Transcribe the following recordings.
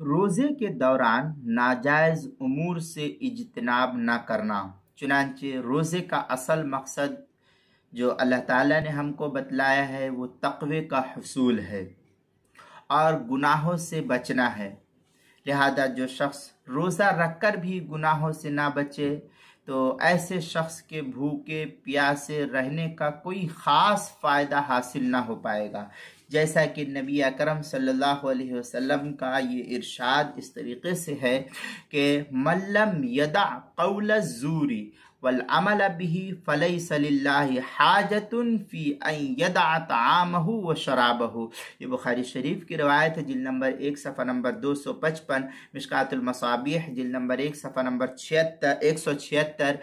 روزے کے دوران ناجائز امور سے اجتناب نہ کرنا۔ چنانچہ روزے کا اصل مقصد جو اللہ تعالیٰ نے ہم کو بتلایا ہے وہ تقوی کا حصول ہے اور گناہوں سے بچنا ہے۔ لہذا جو شخص روزہ رکھ کر بھی گناہوں سے نہ بچے تو ایسے شخص کے بھوکے پیاسے رہنے کا کوئی خاص فائدہ حاصل نہ ہو پائے گا، جیسا کہ نبی اکرم صلی اللہ علیہ وسلم کا یہ ارشاد اس طریقے سے ہے کہ من لم یدع قول الزور والعمل به فلیس للہ حاجۃ فی ان یدع طعامہ و شرابہ۔ یہ بخاری شریف کی روایت ہے، جلد نمبر 1 صفحہ نمبر 255، مشکات المصابیح جلد نمبر 1 صفحہ نمبر 176۔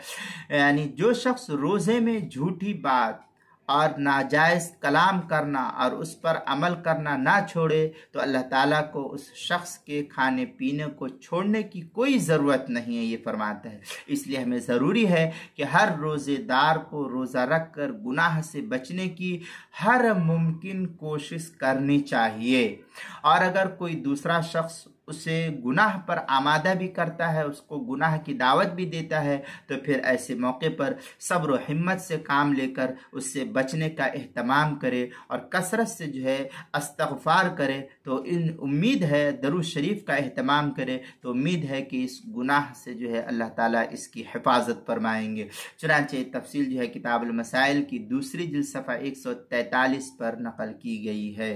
یعنی جو شخص روزے میں جھوٹی بات اور ناجائز کلام کرنا اور اس پر عمل کرنا نہ چھوڑے تو اللہ تعالیٰ کو اس شخص کے کھانے پینے کو چھوڑنے کی کوئی ضرورت نہیں ہے، یہ فرماتا ہے۔ اس لیے ہمیں ضروری ہے کہ ہر روزے دار کو روزہ رکھ کر گناہ سے بچنے کی ہر ممکن کوشش کرنی چاہیے، اور اگر کوئی دوسرا شخص اسے گناہ پر آمادہ بھی کرتا ہے، اس کو گناہ کی دعوت بھی دیتا ہے، تو پھر ایسے موقع پر صبر و ہمت سے کام لے کر اس سے بچنے کا اہتمام کرے اور کثرت سے جو ہے استغفار کرے، تو امید ہے درود شریف کا اہتمام کرے تو امید ہے کہ اس گناہ سے جو ہے اللہ تعالیٰ اس کی حفاظت فرمائیں گے۔ چنانچہ تفصیل جو ہے کتاب المسائل کی دوسری جلد صفحہ 143 پر نقل کی گئی ہے۔